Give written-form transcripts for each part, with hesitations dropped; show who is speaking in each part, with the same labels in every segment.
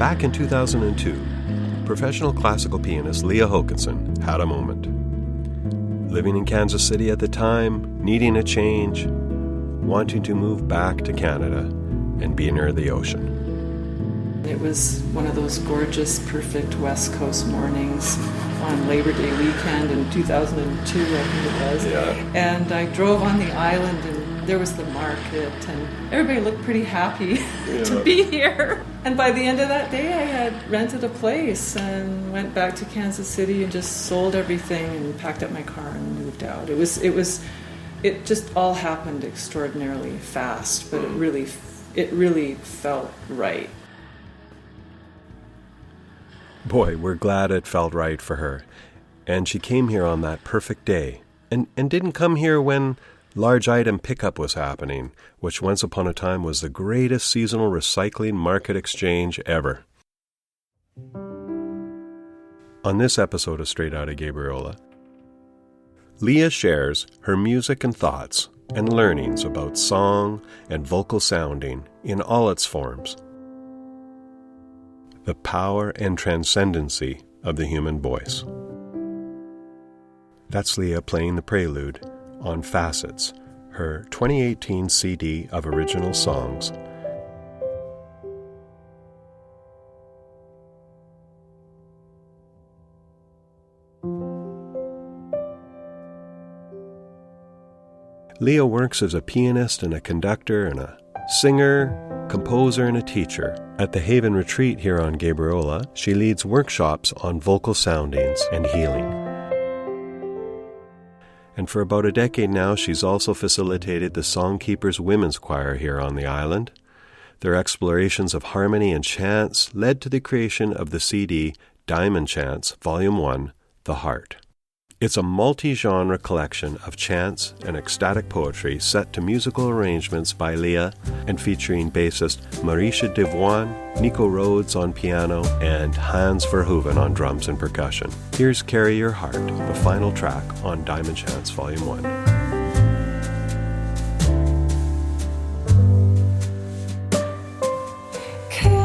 Speaker 1: Back in 2002, professional classical pianist Leah Hokanson had a moment. Living in Kansas City at the time, needing a change, wanting to move back to Canada and be near the ocean.
Speaker 2: It was one of those gorgeous, perfect West Coast mornings on Labor Day weekend in 2002, I think it was.
Speaker 1: Yeah.
Speaker 2: And I drove on the island, and there was the market, and everybody looked pretty happy to be here. And by the end of that day, I had rented a place and went back to Kansas City and just sold everything and packed up my car and moved out. It just all happened extraordinarily fast, but it really felt right.
Speaker 1: Boy, we're glad it felt right for her. And she came here on that perfect day. And didn't come here when large item pickup was happening, which once upon a time was the greatest seasonal recycling market exchange ever. On this episode of Straight Outta Gabriola, Leah shares her music and thoughts and learnings about song and vocal sounding in all its forms. The power and transcendency of the human voice. That's Leah playing the prelude on Facets, her 2018 CD of original songs. Leah works as a pianist and a conductor and a singer, composer, and a teacher. At the Haven Retreat here on Gabriola, she leads workshops on vocal soundings and healing. And for about a decade now, she's also facilitated the Songkeepers Women's Choir here on the island. Their explorations of harmony and chants led to the creation of the CD Diamond Chants, Volume 1, The Heart. It's a multi-genre collection of chants and ecstatic poetry set to musical arrangements by Leah and featuring bassist Marisha Devoine, Nico Rhodes on piano, and Hans Verhoeven on drums and percussion. Here's Carry Your Heart, the final track on Diamond Chants Volume 1.
Speaker 3: Can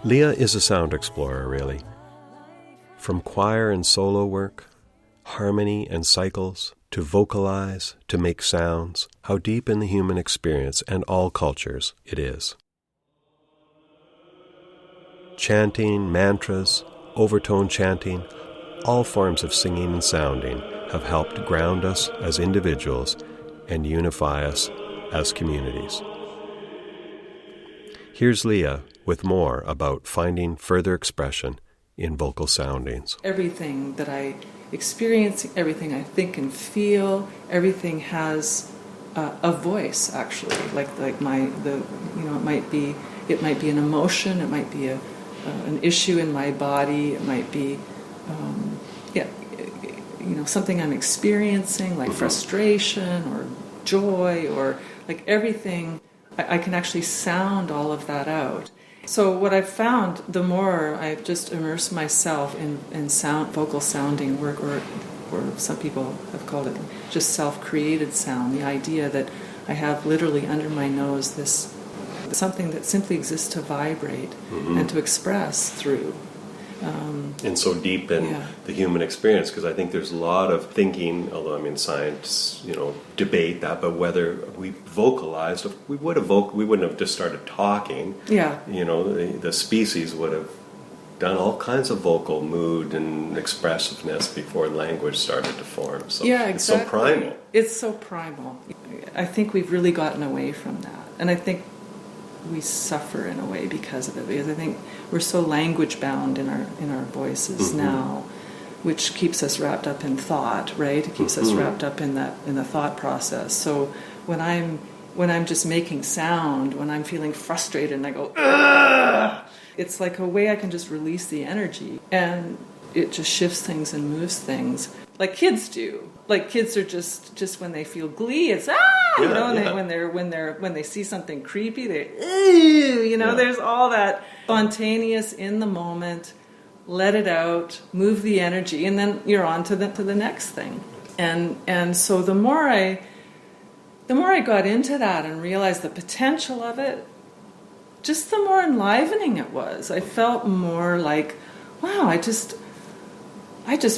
Speaker 1: Leah is a sound explorer, really. From choir and solo work, harmony and cycles, to vocalize, to make sounds, how deep in the human experience and all cultures it is. Chanting, mantras, overtone chanting, all forms of singing and sounding have helped ground us as individuals and unify us as communities. Here's Leah with more about finding further expression in vocal soundings.
Speaker 2: Everything that I experience, everything I think and feel, everything has a voice. Actually, it might be an emotion, it might be an issue in my body, it might be something I'm experiencing, like frustration or joy, or like everything. I can actually sound all of that out. So what I've found, the more I've just immersed myself in vocal sounding work, or some people have called it just self-created sound, the idea that I have literally under my nose this something that simply exists to vibrate and to express through.
Speaker 1: And so deep in the human experience, because I think there's a lot of thinking, although science, debate that, but whether we vocalized, we wouldn't have just started talking. Yeah. The species would have done all kinds of vocal mood and expressiveness before language started to form. So
Speaker 2: yeah, exactly.
Speaker 1: It's so primal.
Speaker 2: It's so primal. I think we've really gotten away from that. And I think we suffer in a way because of it, because I think we're so language bound in our voices now, which keeps us wrapped up in thought, right? It keeps us wrapped up in the thought process. So when I'm just making sound, when I'm feeling frustrated and I go, ugh, it's like a way I can just release the energy, and it just shifts things and moves things like kids do. Like kids are just when they feel glee, it's when they see something creepy, they there's all that spontaneous in the moment, let it out, move the energy, and then you're on to the next thing. And so the more I got into that and realized the potential of it, just the more enlivening it was. I felt more like, wow, I just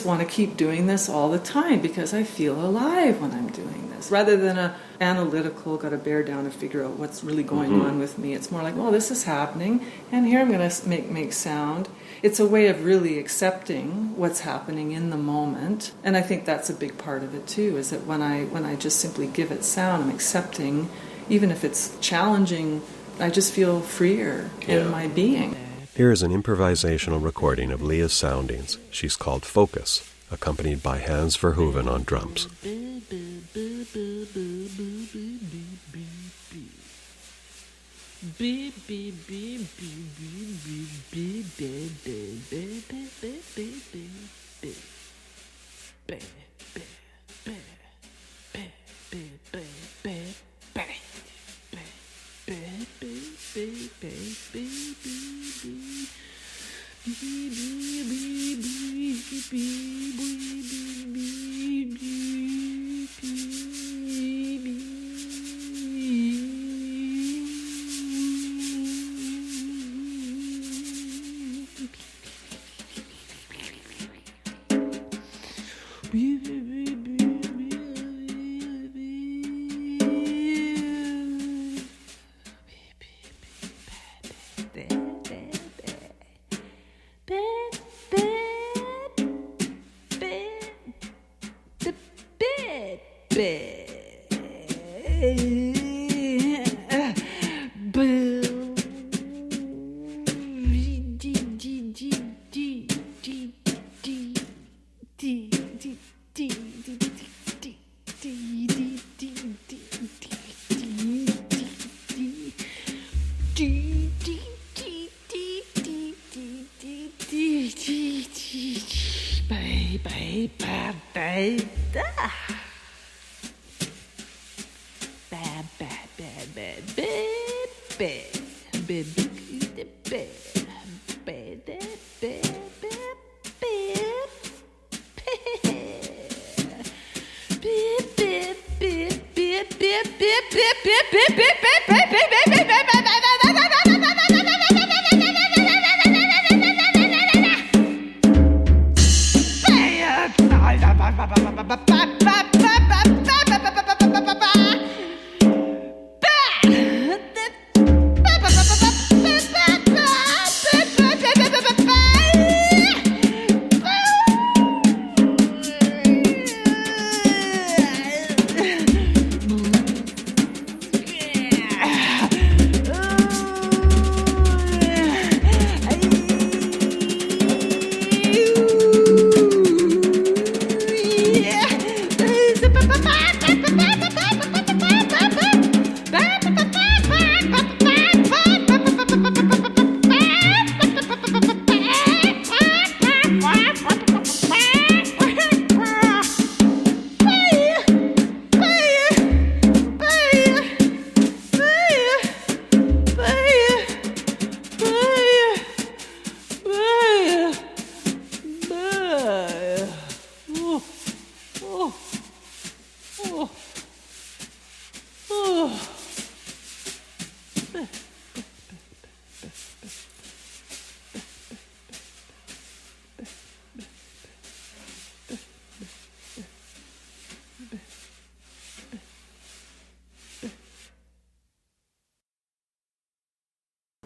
Speaker 2: want to keep doing this all the time because I feel alive when I'm doing this. Rather than a analytical, got to bear down and figure out what's really going on with me. It's more like, well, this is happening, and here I'm going to make sound. It's a way of really accepting what's happening in the moment. And I think that's a big part of it too, is that when I just simply give it sound, I'm accepting, even if it's challenging, I just feel freer in my being.
Speaker 1: Here is an improvisational recording of Leah's soundings. She's called Focus, accompanied by Hans Verhoeven on drums.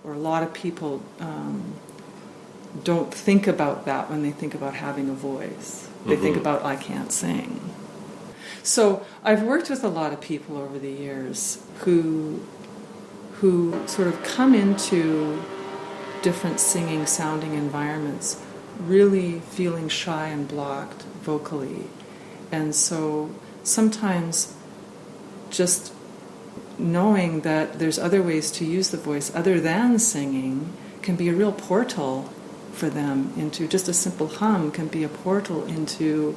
Speaker 2: Or a lot of people don't think about that when they think about having a voice. They think about, I can't sing. So I've worked with a lot of people over the years who sort of come into different singing, sounding environments really feeling shy and blocked vocally. And so sometimes just knowing that there's other ways to use the voice other than singing can be a real portal for them into just a simple hum can be a portal into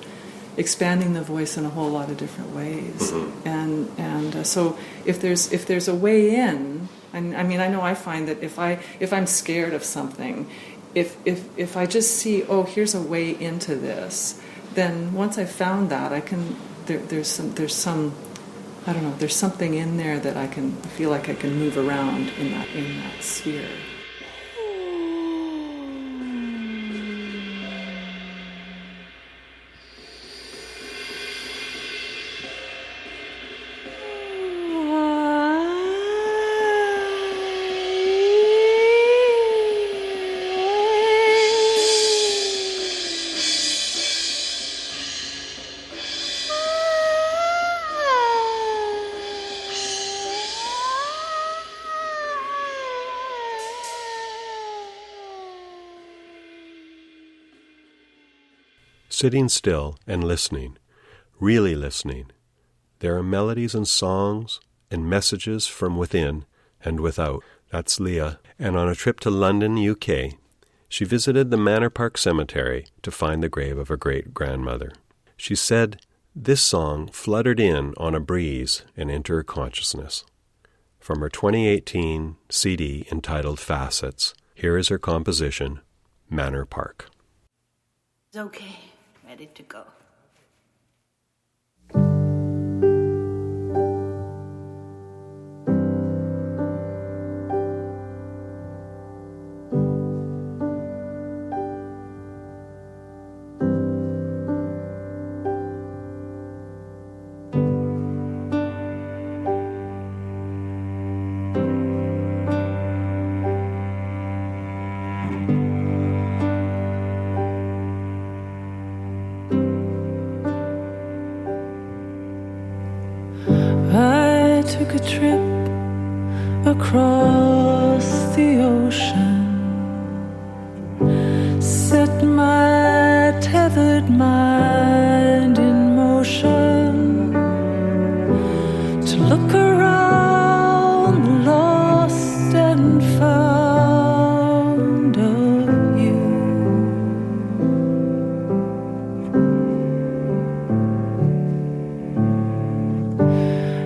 Speaker 2: expanding the voice in a whole lot of different ways. And so if there's a way in, and I mean I know I find that if I'm scared of something, if I just see, oh, here's a way into this, then once I've found that, I can there's some I don't know, there's something in there that I feel like I can move around in that sphere.
Speaker 1: Sitting still and listening, really listening. There are melodies and songs and messages from within and without. That's Leah. And on a trip to London, UK, she visited the Manor Park Cemetery to find the grave of her great-grandmother. She said this song fluttered in on a breeze and into her consciousness. From her 2018 CD entitled Facets, here is her composition, Manor Park.
Speaker 3: It's okay. Ready to go.
Speaker 2: Took a trip across the ocean, set my tethered mind in motion to look around the lost and found of you.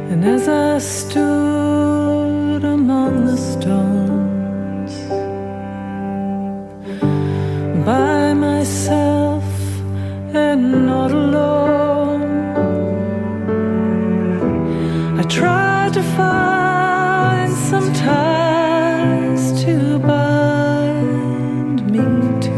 Speaker 2: And as I stood among the stones by myself and not alone, I tried to find some ties to bind me to.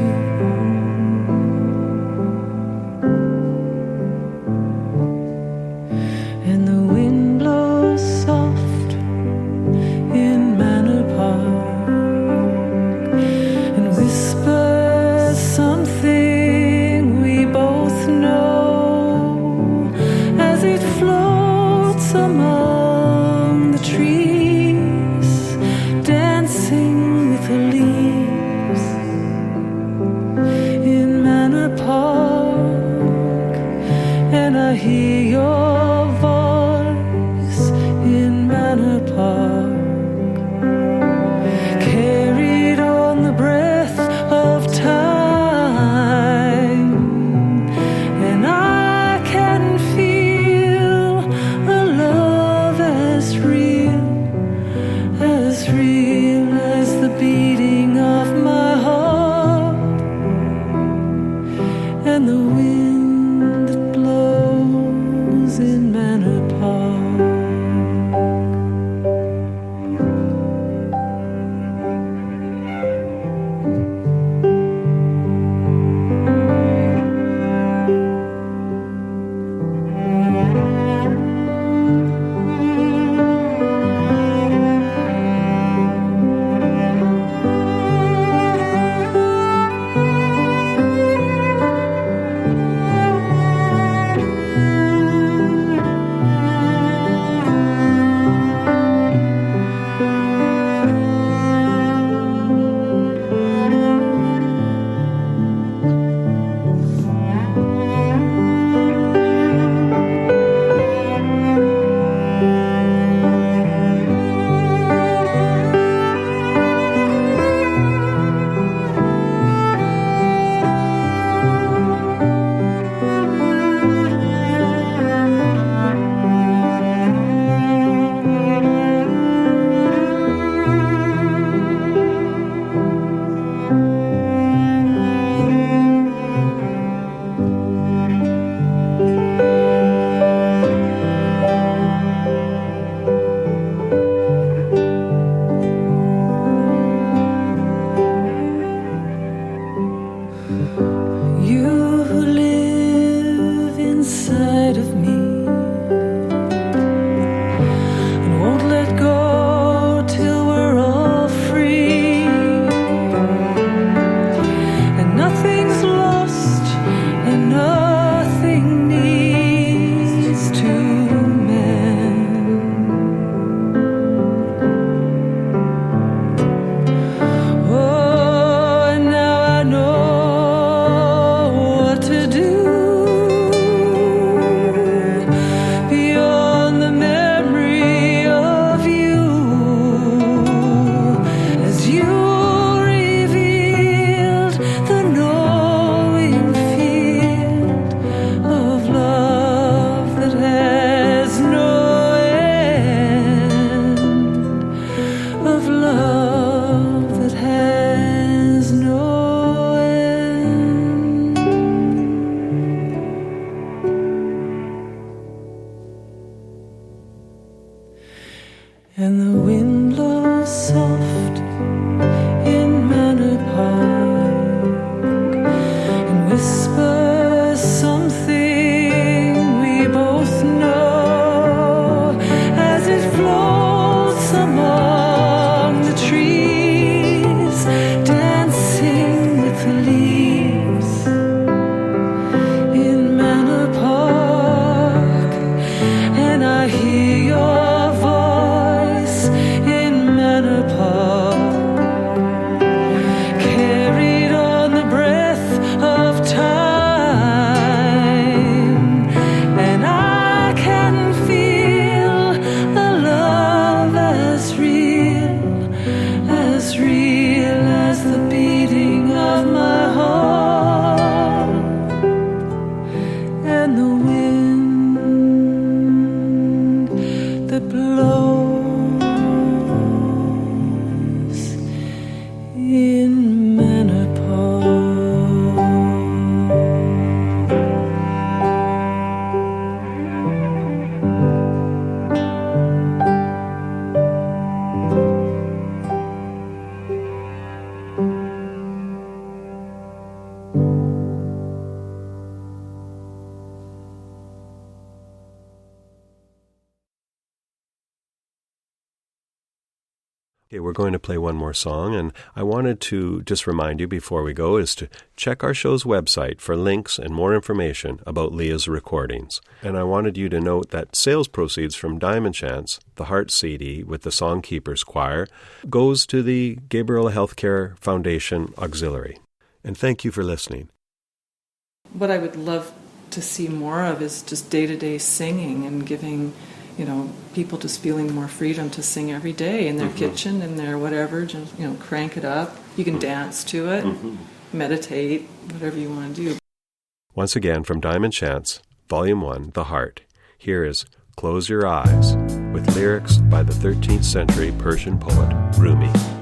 Speaker 2: and I hear your voice in Manor Park, carried on the breath of time, and I can feel a love as real as the beating of my heart and the wind that blows in Manor Park. You who live inside of me and won't let go till we're all free, and nothing's lost and nothing needs to mend. Oh, and now I know to do beyond the memory of you, as you revealed the knowing field of love that has no end, of love that has no end. And the wind blows soft in Manor Park and whispers something we both know as it floats among the trees, dancing with the leaves in Manor Park. And I hear your voice in Manor Park, carried on the breath of time, and I can feel a love as real as the beating of my heart and the wind that blows in Manor Park.
Speaker 1: Okay, we're going to play one more song, and I wanted to just remind you before we go is to check our show's website for links and more information about Leah's recordings. And I wanted you to note that sales proceeds from Diamond Chance, the Heart CD with the Songkeepers Choir, goes to the Gabriel Healthcare Foundation Auxiliary. And thank you for listening.
Speaker 2: What I would love to see more of is just day-to-day singing and giving, people just feeling more freedom to sing every day in their kitchen, in their whatever, just, crank it up. You can dance to it, meditate, whatever you want to do.
Speaker 1: Once again, from Diamond Chants, Volume 1, The Heart, here is Close Your Eyes, with lyrics by the 13th century Persian poet Rumi.